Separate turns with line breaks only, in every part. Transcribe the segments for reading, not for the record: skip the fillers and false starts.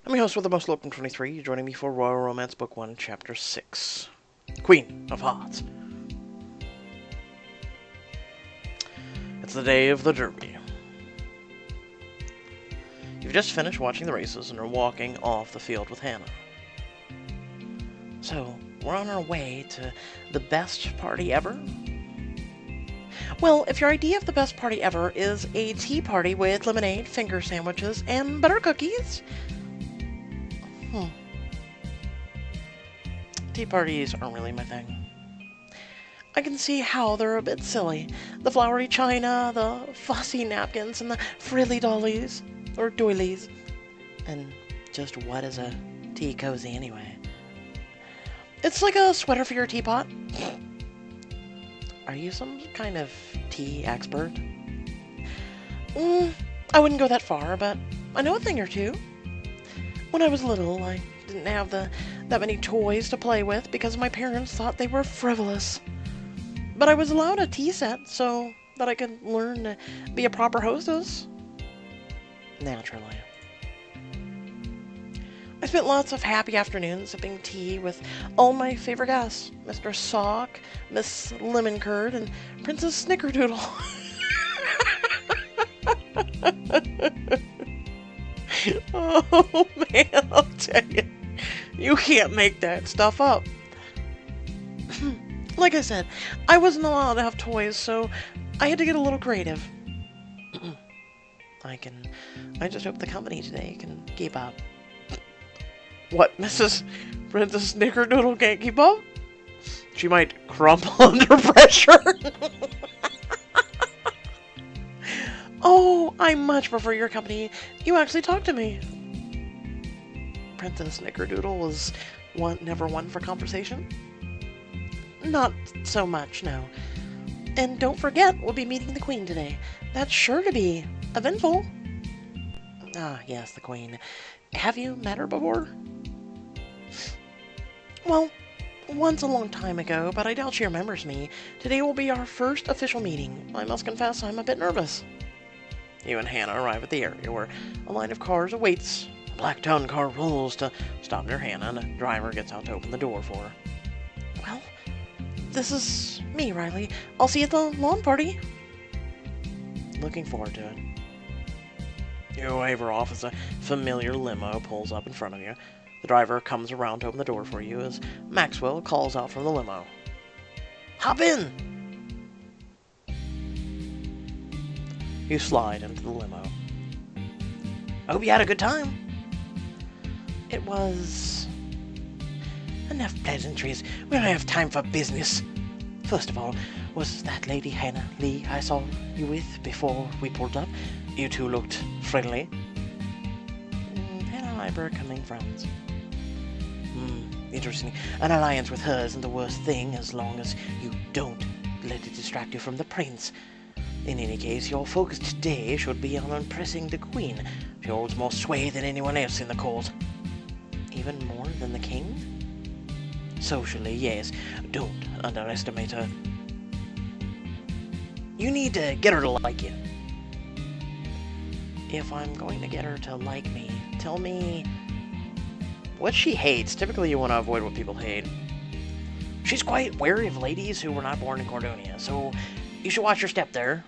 I'm your host with the most welcome 23. You're joining me for Royal Romance Book 1, Chapter 6. Queen of Hearts. It's the day of the Derby. You've just finished watching the races and are walking off the field with Hannah. So, we're on our way to the best party ever? Well, if your idea of the best party ever is a tea party with lemonade, finger sandwiches, and butter cookies... Tea parties aren't really my thing. I can see how they're a bit silly. The flowery china, the fussy napkins, and the frilly dollies, or doilies. And just what is a tea cozy anyway? It's like a sweater for your teapot. Are you some kind of tea expert? I wouldn't go that far, but I know a thing or two. When I was little, I didn't have that many toys to play with because my parents thought they were frivolous. But I was allowed a tea set so that I could learn to be a proper hostess. Naturally. I spent lots of happy afternoons sipping tea with all my favorite guests. Mr. Sock, Miss Lemon Curd, and Princess Snickerdoodle. Oh man, I'll tell you. You can't make that stuff up. Like I said, I wasn't allowed to have toys, so I had to get a little creative. I just hope the company today can keep up. What, Mrs. Princess Snickerdoodle can't keep up? She might crumble under pressure. Oh, I much prefer your company. You actually talk to me. Princess Snickerdoodle was never one for conversation? Not so much, no. And don't forget, we'll be meeting the Queen today. That's sure to be eventful. Ah, yes, the Queen. Have you met her before? Well, once a long time ago, but I doubt she remembers me. Today will be our first official meeting. I must confess I'm a bit nervous. You and Hannah arrive at the area where a line of cars awaits. A black town car rolls to stop near Hannah, and a driver gets out to open the door for her. Well, this is me, Riley. I'll see you at the lawn party. Looking forward to it. You wave her off as a familiar limo pulls up in front of you. The driver comes around to open the door for you as Maxwell calls out from the limo. Hop in! You slide into the limo. I hope you had a good time. It was... Enough pleasantries. We don't have time for business. First of all, was that Lady Hannah Lee I saw you with before we pulled up? You two looked friendly. Hannah and I were becoming friends. Interesting. An alliance with her isn't the worst thing as long as you don't let it distract you from the prince. In any case, your focus today should be on impressing the Queen. She holds more sway than anyone else in the court. Even more than the king? Socially, yes. Don't underestimate her. You need to get her to like you. If I'm going to get her to like me, tell me what she hates. Typically you want to avoid what people hate. She's quite wary of ladies who were not born in Cordonia, so you should watch your step there.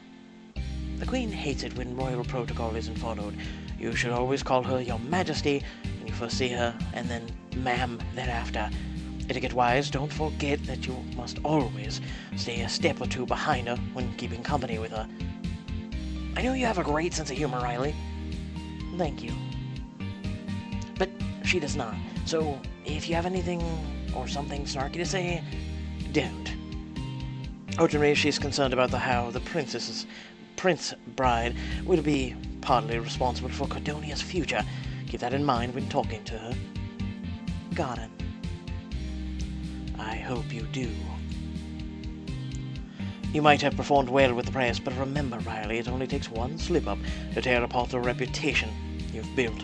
The Queen hates it when royal protocol isn't followed. You should always call her Your Majesty when you first see her, and then Ma'am thereafter. Etiquette-wise, don't forget that you must always stay a step or two behind her when keeping company with her. I know you have a great sense of humor, Riley. Thank you. But she does not. So, if you have anything or something snarky to say, don't. Ultimately, she's concerned about how the prince bride will be partly responsible for Cordonia's future. Keep that in mind when talking to her. Got it. I hope you do. You might have performed well with the press, but remember, Riley, it only takes one slip-up to tear apart the reputation you've built.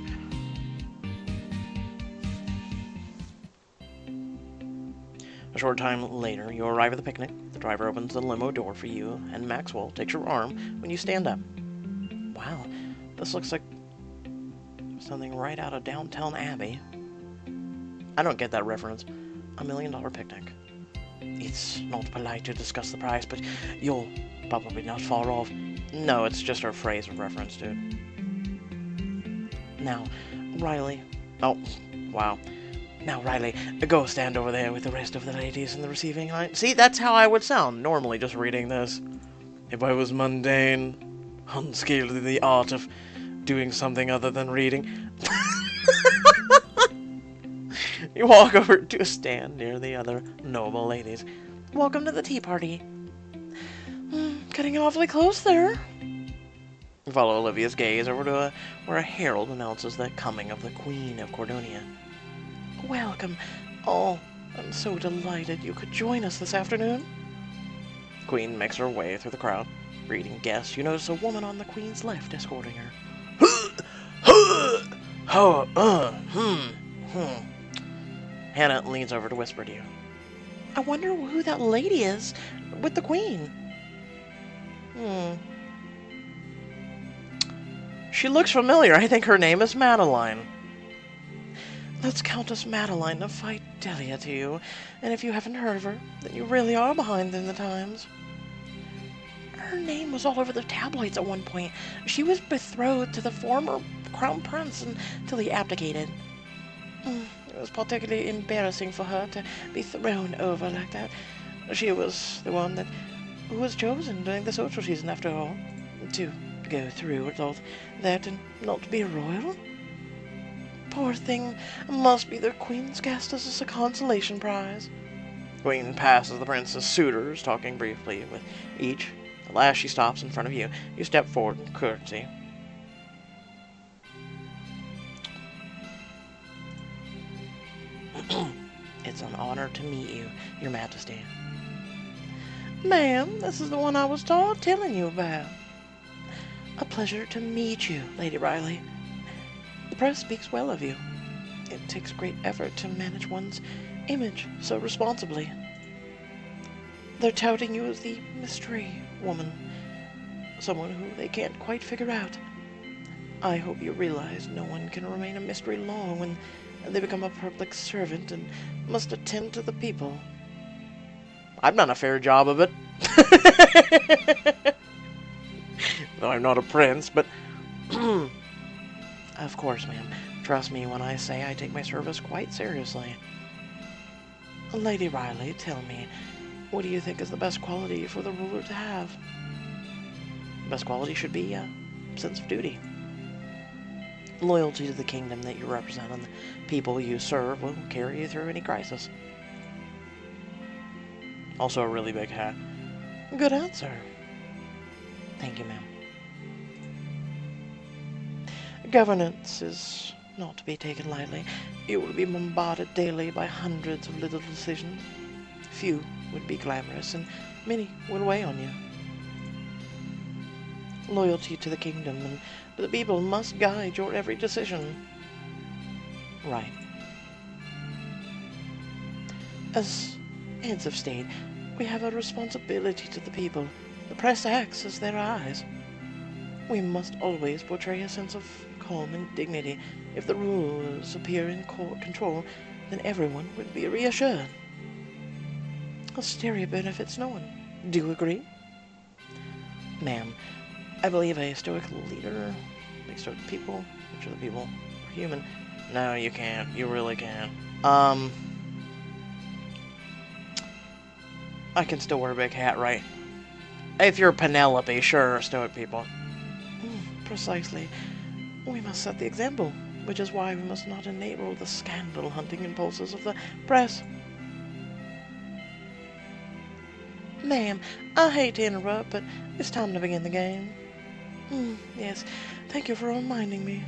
A short time later, you arrive at the picnic. The driver opens the limo door for you, and Maxwell takes your arm when you stand up. Wow, this looks like Something right out of Downtown Abbey. I don't get that reference. $1 Million Picnic. It's not polite to discuss the price, but you're probably not far off. No, it's just our phrase of reference, dude. Now, Riley. Oh, wow. Now, Riley, go stand over there with the rest of the ladies in the receiving line. See, that's how I would sound normally just reading this. If I was mundane, unskilled in the art of doing something other than reading. You walk over to a stand near the other noble ladies. Welcome to the tea party. Getting awfully close there. You follow Olivia's gaze over to where a herald announces the coming of the Queen of Cordonia. Welcome. Oh, I'm so delighted you could join us this afternoon. The Queen makes her way through the crowd. Greeting guests, you notice a woman on the Queen's left escorting her. Hannah leans over to whisper to you. I wonder who that lady is with the Queen. She looks familiar. I think her name is Madeline. That's Countess Madeline of Fidelia to you, and if you haven't heard of her, then you really are behind in the times. Her name was all over the tabloids at one point. She was betrothed to the former crown prince until he abdicated. It was particularly embarrassing for her to be thrown over like that. She was the one who was chosen during the social season, after all, to go through with all that and not be royal. Poor thing, must be the Queen's cast as a consolation prize. Queen passes the prince's suitors, talking briefly with each. At last she stops in front of you. You step forward and curtsy. It's an honor to meet you, Your Majesty. Ma'am, this is the one I was telling you about. A pleasure to meet you, Lady Riley. The press speaks well of you. It takes great effort to manage one's image so responsibly. They're touting you as the mystery woman, someone who they can't quite figure out. I hope you realize no one can remain a mystery long when they become a public servant and must attend to the people. I've done a fair job of it. Though I'm not a prince, but... Of course, ma'am. Trust me when I say I take my service quite seriously. Lady Riley, tell me, what do you think is the best quality for the ruler to have? The best quality should be a sense of duty. Loyalty to the kingdom that you represent and the people you serve will carry you through any crisis. Also a really big hat. Good answer. Thank you, ma'am. Governance is not to be taken lightly. You will be bombarded daily by hundreds of little decisions. Few would be glamorous, and many will weigh on you. Loyalty to the kingdom and the people must guide your every decision. Right. As heads of state, we have a responsibility to the people. The press acts as their eyes. We must always portray a sense of calm and dignity. If the rulers appear in control, then everyone would be reassured. Austerity benefits no one. Do you agree? Ma'am, I believe a stoic leader makes stoic people. Make sure the people are human. No, you can't. You really can't. I can still wear a big hat, right? If you're Penelope, sure, stoic people. Precisely. We must set the example, which is why we must not enable the scandal-hunting impulses of the press. Ma'am, I hate to interrupt, but it's time to begin the game. Yes, thank you for reminding me.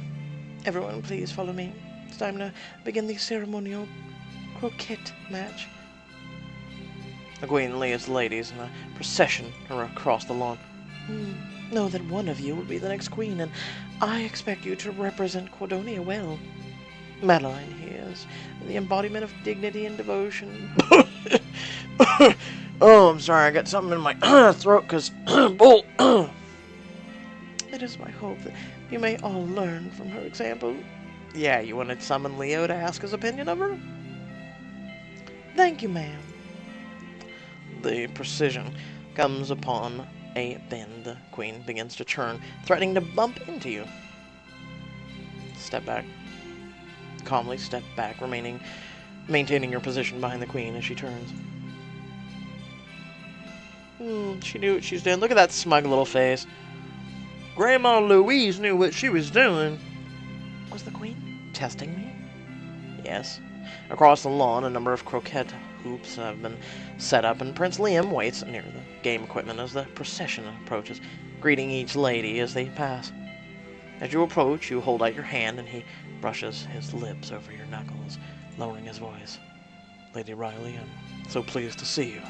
Everyone, please follow me. It's time to begin the ceremonial croquet match. The Queen leads the ladies in a procession across the lawn. Know that one of you will be the next queen, and I expect you to represent Cordonia well. Madeline here is the embodiment of dignity and devotion. Oh, I'm sorry, I got something in my throat, because... It is my hope that you may all learn from her example. Yeah, you want to summon Leo to ask his opinion of her? Thank you, ma'am. The precision comes upon a bend. The queen begins to turn, threatening to bump into you. Step back. Calmly step back, maintaining your position behind the queen as she turns. She knew what she was doing. Look at that smug little face. Grandma Louise knew what she was doing. Was the queen testing me? Yes. Across the lawn, a number of croquet hoops have been set up, and Prince Liam waits near the game equipment as the procession approaches, greeting each lady as they pass. As you approach, you hold out your hand, and he brushes his lips over your knuckles, lowering his voice. Lady Riley, I'm so pleased to see you.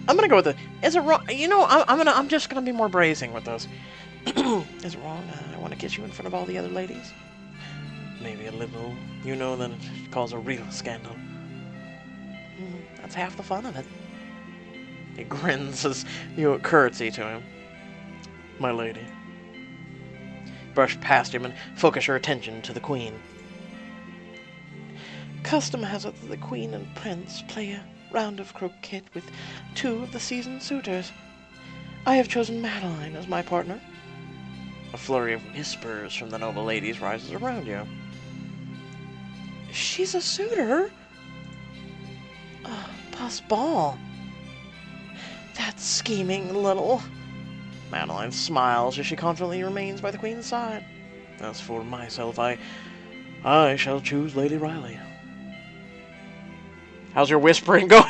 I'm gonna go with it. Is it wrong? You know, I'm just gonna be more brazen with this. Is it wrong? I want to kiss you in front of all the other ladies. Maybe a little. You know that it causes a real scandal. That's half the fun of it. He grins as you curtsy to him. My lady. Brush past him and focus your attention to the queen. Custom has it that the queen and prince play a round of croquet with 2 of the seasoned suitors. I have chosen Madeline as my partner. A flurry of whispers from the noble ladies rises around you. She's a suitor? Puss ball. That scheming little... Madeline smiles as she confidently remains by the queen's side. As for myself, I shall choose Lady Riley. How's your whispering going?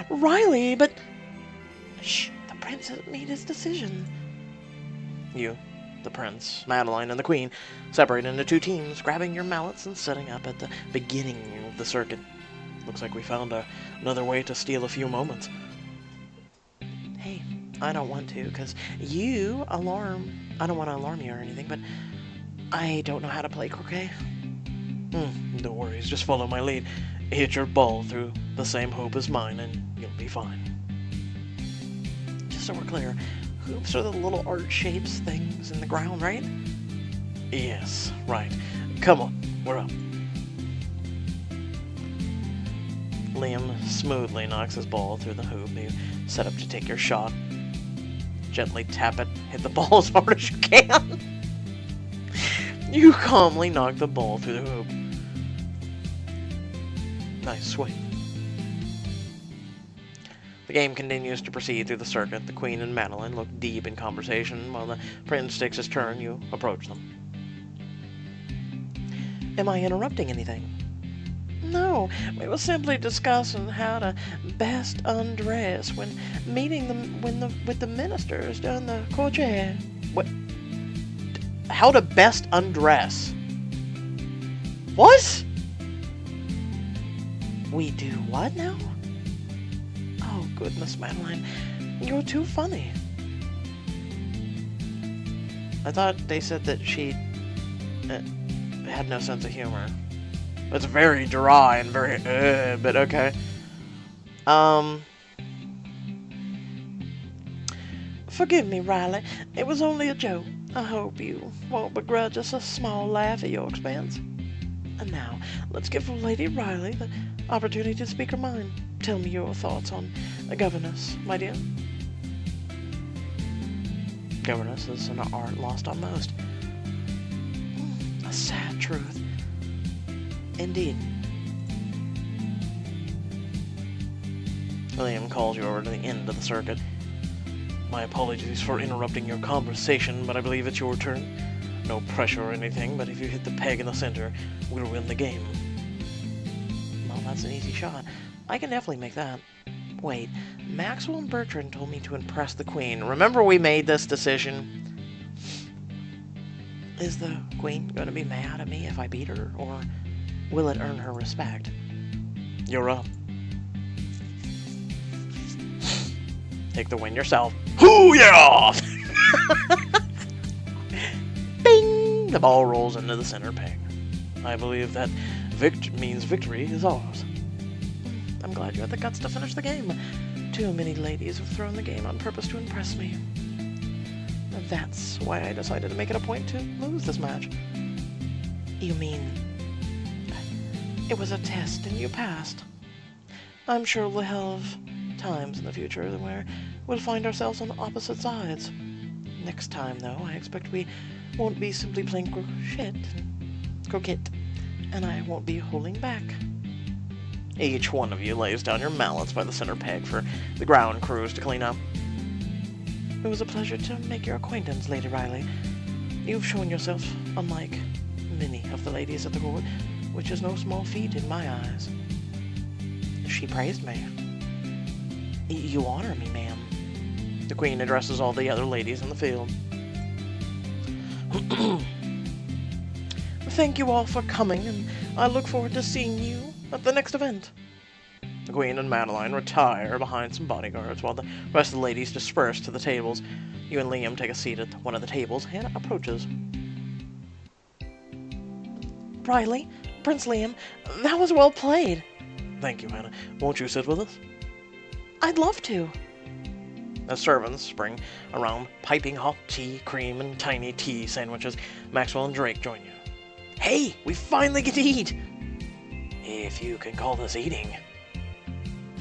Riley, but... Shh, the prince has made his decision. You, the prince, Madeline, and the queen separate into 2 teams, grabbing your mallets and setting up at the beginning of the circuit. Looks like we found another way to steal a few moments. Hey, I don't want to, because I don't want to alarm you or anything, but I don't know how to play croquet. No worries, just follow my lead. Hit your ball through the same hoop as mine, and you'll be fine. Just so we're clear, hoops are the little art shapes things in the ground, right? Yes, right. Come on, we're up. Liam smoothly knocks his ball through the hoop. You set up to take your shot. Gently tap it, hit the ball as hard as you can. You calmly knock the ball through the hoop. Nice swing. The game continues to proceed through the circuit. The queen and Madeline look deep in conversation while the prince takes his turn. You approach them. Am I interrupting anything? No, we were simply discussing how to best undress when meeting them with the ministers during the croquet. What? How to best undress? What? We do what now? Oh, goodness, Madeline. You're too funny. I thought they said that she had no sense of humor. It's very dry and very, but okay. Forgive me, Riley. It was only a joke. I hope you won't begrudge us a small laugh at your expense. And now, let's give Lady Riley the opportunity to speak her mind. Tell me your thoughts on a governess, my dear. Governess is an art lost on most. A sad truth. Indeed. William calls you over to the end of the circuit. My apologies for interrupting your conversation, but I believe it's your turn. No pressure or anything, but if you hit the peg in the center, we'll win the game. Well, that's an easy shot. I can definitely make that. Wait, Maxwell and Bertrand told me to impress the queen. Remember we made this decision? Is the queen going to be mad at me if I beat her, or will it earn her respect? You're up. Take the win yourself. Hoo-yah! Bing! The ball rolls into the center peg. I believe that means victory is ours. I'm glad you had the guts to finish the game. Too many ladies have thrown the game on purpose to impress me. That's why I decided to make it a point to lose this match. You mean... it was a test and you passed? I'm sure we'll have times in the future where we'll find ourselves on opposite sides. Next time, though, I expect we won't be simply playing croquet, and I won't be holding back. Each one of you lays down your mallets by the center peg for the ground crews to clean up. It was a pleasure to make your acquaintance, Lady Riley. You've shown yourself unlike many of the ladies at the court, which is no small feat in my eyes. She praised me. You honor me, ma'am. The Queen addresses all the other ladies in the field. Thank you all for coming, and I look forward to seeing you at the next event. The Queen and Madeline retire behind some bodyguards while the rest of the ladies disperse to the tables. You and Liam take a seat at one of the tables. Hannah approaches. Riley, Prince Liam, that was well played. Thank you, Hannah. Won't you sit with us? I'd love to. As servants bring around piping hot tea, cream, and tiny tea sandwiches, Maxwell and Drake join you. Hey, we finally get to eat! If you can call this eating.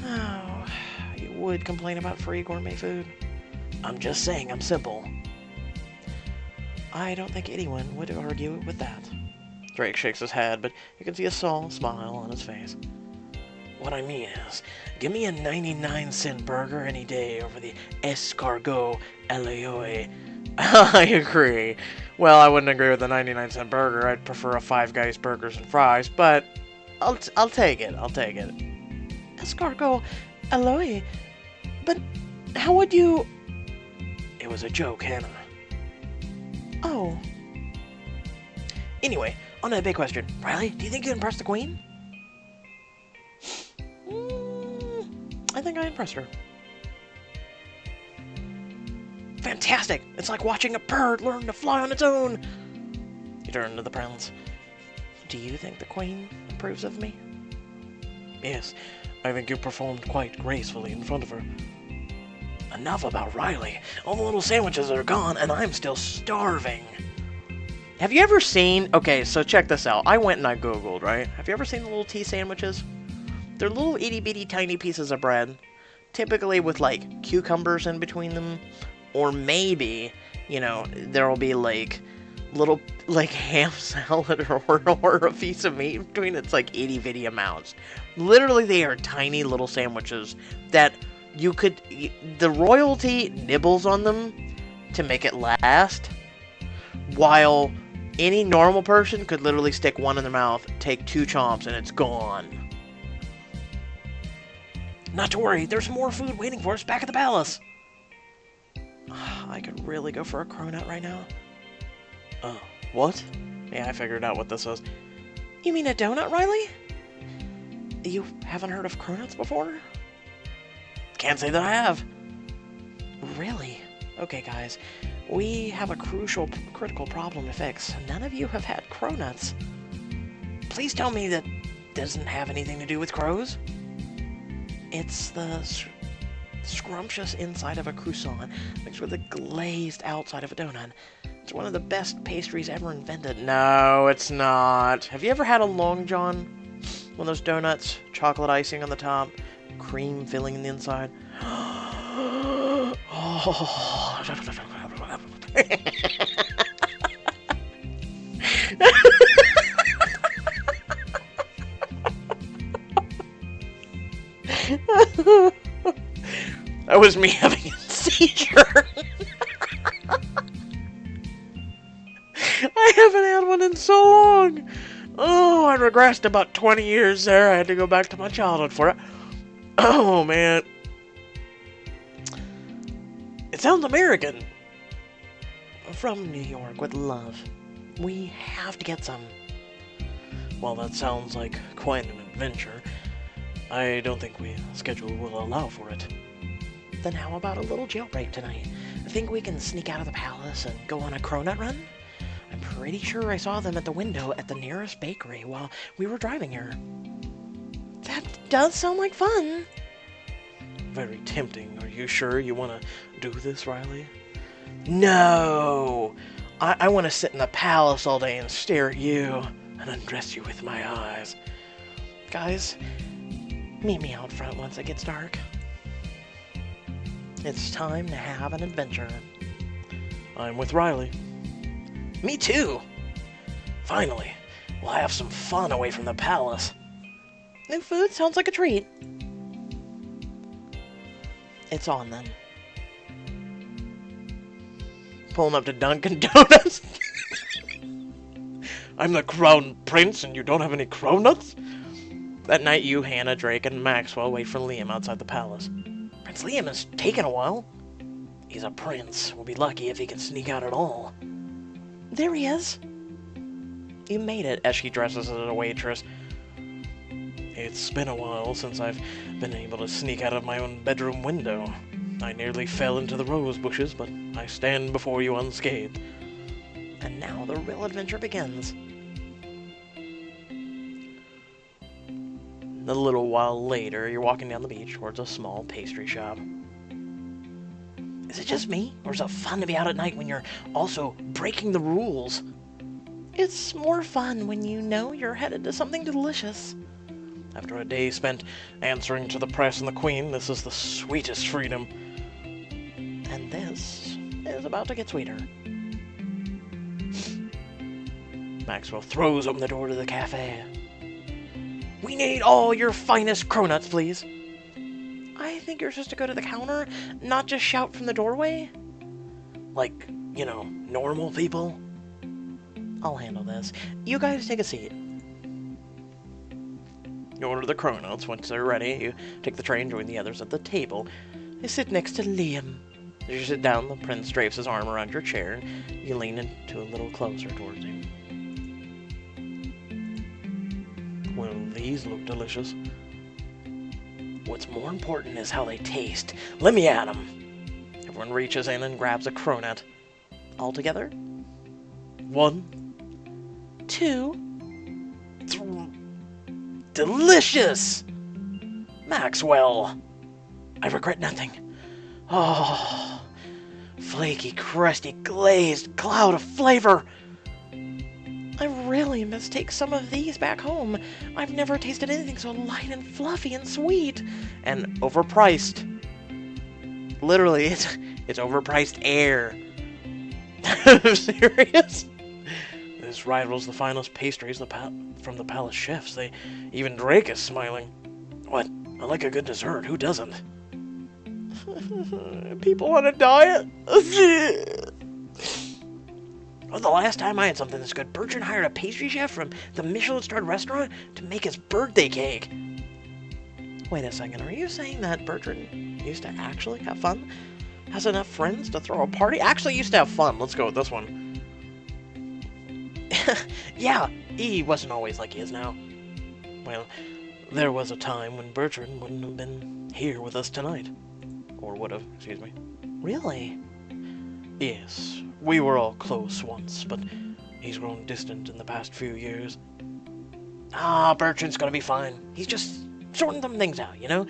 Oh, you would complain about free gourmet food. I'm just saying I'm simple. I don't think anyone would argue with that. Drake shakes his head, but you can see a smile on his face. What I mean is, give me a 99-cent burger any day over the escargot alaoe. I agree. Well, I wouldn't agree with the 99-cent burger. I'd prefer a Five Guys burgers and fries, but I'll take it. I'll take it. Escargot alaoe? But how would you... It was a joke, Hannah. Oh. Anyway, on to the big question. Riley, do you think you impressed the Queen? I think I impressed her. Fantastic! It's like watching a bird learn to fly on its own! You turn to the prince. Do you think the Queen approves of me? Yes, I think you performed quite gracefully in front of her. Enough about Riley. All the little sandwiches are gone, and I'm still starving. Have you ever seen... Okay, so check this out. I went and I googled, right? Have you ever seen the little tea sandwiches? They're little itty-bitty tiny pieces of bread, typically with, like, cucumbers in between them, or maybe, you know, there'll be, like, little, like, ham salad or a piece of meat between. It's, like, itty-bitty amounts. Literally, they are tiny little sandwiches that you could... The royalty nibbles on them to make it last, while any normal person could literally stick one in their mouth, take 2 chomps, and it's gone. Not to worry, there's more food waiting for us back at the palace. I could really go for a cronut right now. Oh, what? Yeah, I figured out what this is. You mean a donut, Riley? You haven't heard of cronuts before? Can't say that I have. Really? Okay, guys. We have a critical problem to fix. None of you have had cronuts. Please tell me that doesn't have anything to do with crows? It's the scrumptious inside of a croissant mixed with the glazed outside of a donut. It's one of the best pastries ever invented. No, it's not. Have you ever had a Long John? One of those donuts, chocolate icing on the top, cream filling in the inside. Oh. That was me having a seizure. I haven't had one in so long. Oh, I regressed about 20 years there. I had to go back to my childhood for it. Oh, man. It sounds American. From New York with love. We have to get some. Well, that sounds like quite an adventure. I don't think the schedule will allow for it. Then how about a little jailbreak tonight? I think we can sneak out of the palace and go on a cronut run? I'm pretty sure I saw them at the window at the nearest bakery while we were driving here. That does sound like fun. very tempting. Are you sure you want to do this, Riley? No! I want to sit in the palace all day and stare at you and undress you with my eyes. Guys, meet me out front once it gets dark. It's time to have an adventure. I'm with Riley. Me too! Finally, we'll have some fun away from the palace. New food sounds like a treat. It's on then. Pulling up to Dunkin' Donuts. I'm the crown prince and you don't have any cronuts? That night you, Hannah, Drake, and Maxwell wait for Liam outside the palace. Prince Liam is taking a while. He's a prince. We'll be lucky if he can sneak out at all. There he is. You made it, as she dresses as a waitress. It's been a while since I've been able to sneak out of my own bedroom window. I nearly fell into the rose bushes, but I stand before you unscathed. And now the real adventure begins. A little while later, you're walking down the beach towards a small pastry shop. Is it just me, or is it fun to be out at night when you're also breaking the rules? It's more fun when you know you're headed to something delicious. After a day spent answering to the press and the queen, this is the sweetest freedom. And this is about to get sweeter. Maxwell throws open the door to the cafe. We need all your finest cronuts, please. I think you're supposed to go to the counter, not just shout from the doorway. Like, you know, normal people. I'll handle this. You guys take a seat. You order the cronuts. Once they're ready, you take the tray and join the others at the table. You sit next to Liam. As you sit down, the prince drapes his arm around your chair, and you lean into a little closer towards him. Well, these look delicious. What's more important is how they taste. Let me at them. Everyone reaches in and grabs a cronut. All together? 1, 2, 3. Delicious! Maxwell! I regret nothing. Oh, flaky, crusty, glazed cloud of flavor. I really must take some of these back home. I've never tasted anything so light and fluffy and sweet. And overpriced. Literally, it's overpriced air. Serious? This rivals the finest pastries from the palace chefs. Even Drake is smiling. What? I like a good dessert. Who doesn't? People on a diet? Oh, the last time I had something this good, Bertrand hired a pastry chef from the Michelin-starred restaurant to make his birthday cake. Wait a second, are you saying that Bertrand used to actually have fun? Has enough friends to throw a party? Actually used to have fun. Let's go with this one. Yeah, he wasn't always like he is now. Well, there was a time when Bertrand wouldn't have been here with us tonight. Or would have, excuse me. Really? Yes, we were all close once, but he's grown distant in the past few years. Bertrand's gonna be fine. He's just sorting some things out, you know?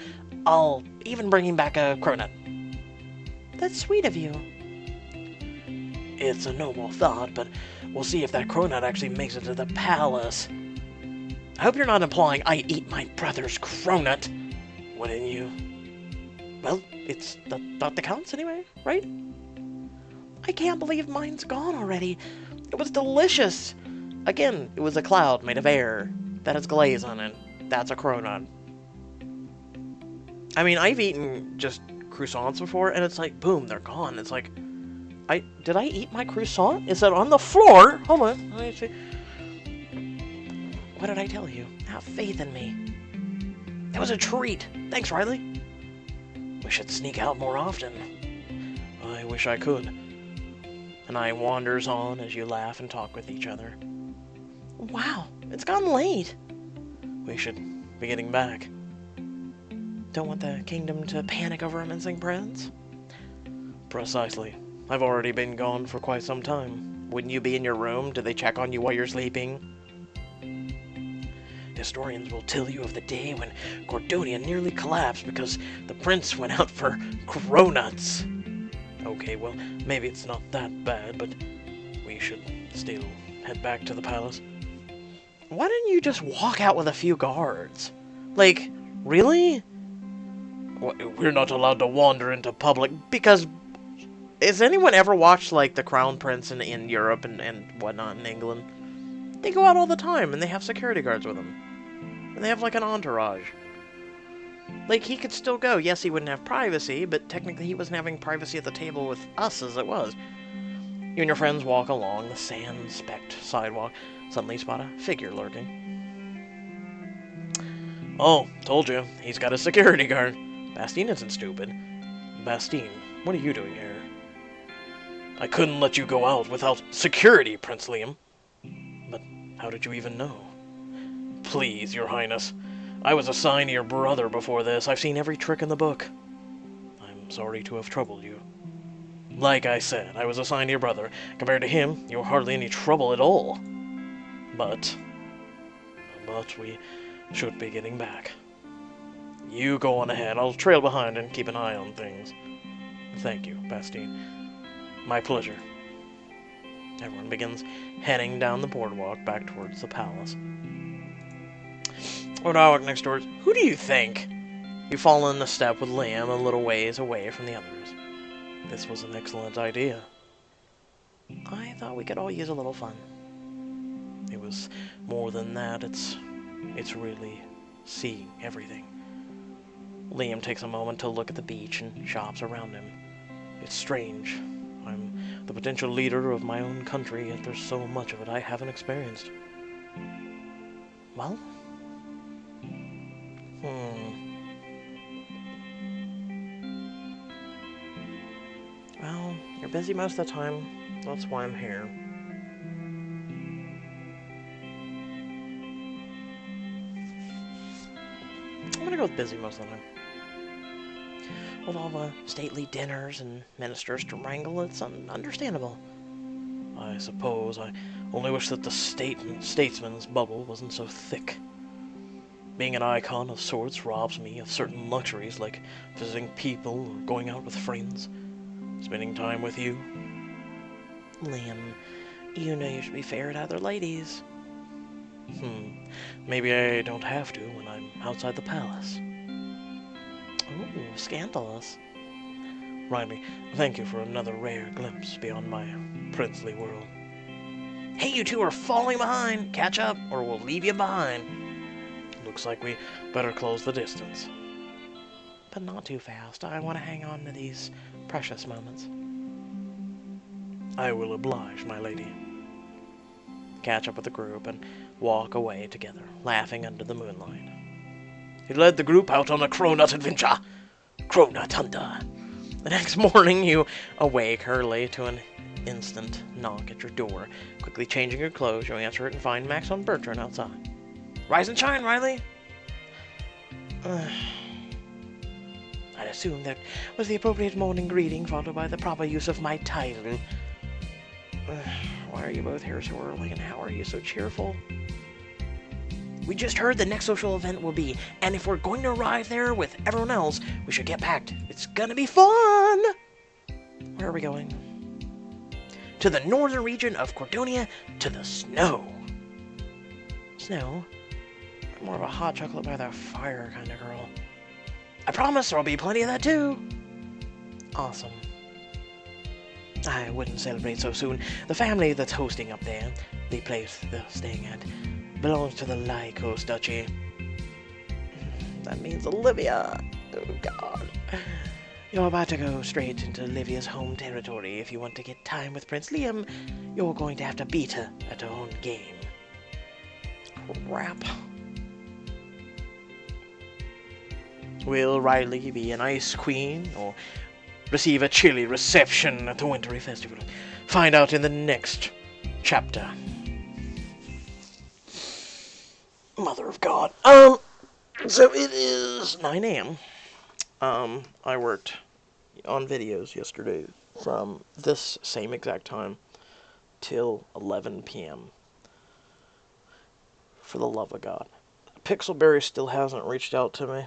I'll even bring him back a cronut. That's sweet of you. It's a noble thought, but we'll see if that cronut actually makes it to the palace. I hope you're not implying I eat my brother's cronut, wouldn't you? Well, it's the thought that counts anyway, right? I can't believe mine's gone already. It was delicious. Again, it was a cloud made of air that has glaze on it. That's a cronut. I mean, I've eaten just croissants before, and it's like, boom, they're gone. It's like, did I eat my croissant? Is it on the floor? Hold on, let me see. What did I tell you? Have faith in me. That was a treat. Thanks, Riley. We should sneak out more often. I wish I could. And I wanders on as you laugh and talk with each other. Wow, it's gotten late. We should be getting back. Don't want the kingdom to panic over a missing prince? Precisely. I've already been gone for quite some time. Wouldn't you be in your room? Do they check on you while you're sleeping? historians will tell you of the day when Cordonia nearly collapsed because the prince went out for cronuts. Okay, well, maybe it's not that bad, but we should still head back to the palace. Why didn't you just walk out with a few guards? Like, really? We're not allowed to wander into public because... Has anyone ever watched, like, The Crown Prince in Europe and whatnot in England? They go out all the time, and they have security guards with them. And they have, like, an entourage. Like, he could still go. Yes, he wouldn't have privacy, but technically he wasn't having privacy at the table with us as it was. You and your friends walk along the sand-specked sidewalk. Suddenly spot a figure lurking. Oh, told you. He's got a security guard. Bastien isn't stupid. Bastien, what are you doing here? I couldn't let you go out without security, Prince Liam. But how did you even know? Please, Your Highness. I was assigned to your brother before this. I've seen every trick in the book. I'm sorry to have troubled you. Like I said, I was assigned to your brother. Compared to him, you're hardly any trouble at all. But we should be getting back. You go on ahead. I'll trail behind and keep an eye on things. Thank you, Bastien. My pleasure. Everyone begins heading down the boardwalk back towards the palace. When I walk next door, who do you think? You fall in the step with Liam a little ways away from the others. This was an excellent idea. I thought we could all use a little fun. It was more than that. It's really seeing everything. Liam takes a moment to look at the beach and shops around him. It's strange. I'm the potential leader of my own country, yet there's so much of it I haven't experienced. Well? Well, you're busy most of the time. That's why I'm here. I'm gonna go with busy most of the time. With all the stately dinners and ministers to wrangle, it's understandable. I suppose I only wish that the statesman's bubble wasn't so thick. Being an icon of sorts robs me of certain luxuries like visiting people or going out with friends. Spending time with you. Liam, you know you should be fair to other ladies. Maybe I don't have to when I'm outside the palace. Ooh, scandalous. Riley, thank you for another rare glimpse beyond my princely world. Hey, you two are falling behind! Catch up, or we'll leave you behind. Looks like we better close the distance. But not too fast. I want to hang on to these precious moments. I will oblige, my lady. Catch up with the group and walk away together, laughing under the moonlight. He led the group out on a cronut adventure. Cronut hunter. The next morning, you awake early to an instant knock at your door. Quickly changing your clothes, you answer it and find Max and Bertrand outside. Rise and shine, Riley! I'd assume that was the appropriate morning greeting, followed by the proper use of my title. Why are you both here so early, and how are you so cheerful? We just heard the next social event will be, and if we're going to arrive there with everyone else, we should get packed. It's gonna be fun! Where are we going? To the northern region of Cordonia, to the snow. Snow? I'm more of a hot chocolate by the fire kind of girl. I promise there'll be plenty of that too. Awesome. I wouldn't celebrate so soon. The family that's hosting up there, the place they're staying at, belongs to the Lycos Duchy. That means Olivia. Oh, God. You're about to go straight into Olivia's home territory. If you want to get time with Prince Liam, you're going to have to beat her at her own game. Crap. Will Riley be an ice queen, or receive a chilly reception at the wintry festival? Find out in the next chapter. Mother of God. So it is 9 a.m. I worked on videos yesterday from this same exact time till 11 p.m. For the love of God. Pixelberry still hasn't reached out to me.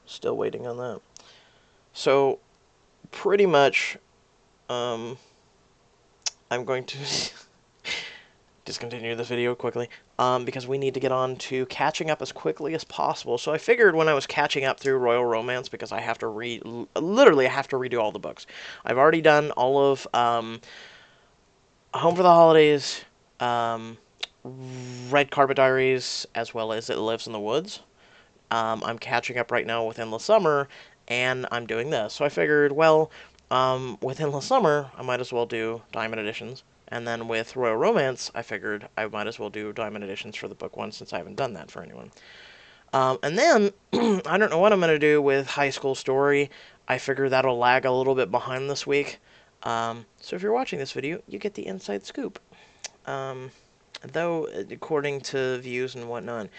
Still waiting on that. So, pretty much, I'm going to discontinue this video quickly, because we need to get on to catching up as quickly as possible. So I figured when I was catching up through Royal Romance, because I have to literally I have to redo all the books. I've already done all of Home for the Holidays, Red Carpet Diaries, as well as It Lives in the Woods. I'm catching up right now with Endless Summer, and I'm doing this. So I figured, well, with Endless Summer, I might as well do Diamond Editions. And then with Royal Romance, I figured I might as well do Diamond Editions for the book one, since I haven't done that for anyone. And then, I don't know what I'm going to do with High School Story. I figure that'll lag a little bit behind this week. So if you're watching this video, you get the inside scoop. Though, according to views and whatnot,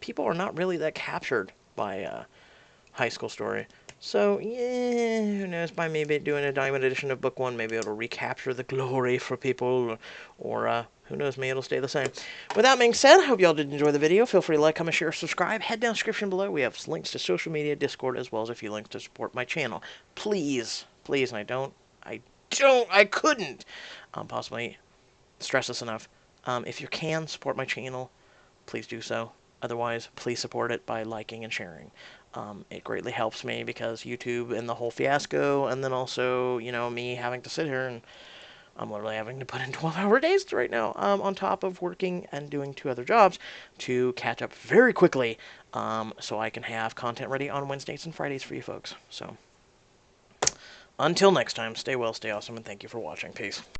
people are not really that captured by High School Story. So, yeah, who knows, by maybe doing a Diamond Edition of Book 1, maybe it'll recapture the glory for people, or who knows, maybe it'll stay the same. With that being said, I hope y'all did enjoy the video. Feel free to like, comment, share, subscribe. Head down the description below. We have links to social media, Discord, as well as a few links to support my channel. Please, please, and I couldn't possibly stress this enough. If you can support my channel, please do so. Otherwise, please support it by liking and sharing. It greatly helps me, because YouTube and the whole fiasco, and then also, you know, me having to sit here, and I'm literally having to put in 12-hour days right now, on top of working and doing 2 other jobs to catch up very quickly, so I can have content ready on Wednesdays and Fridays for you folks. So, until next time, stay well, stay awesome, and thank you for watching. Peace.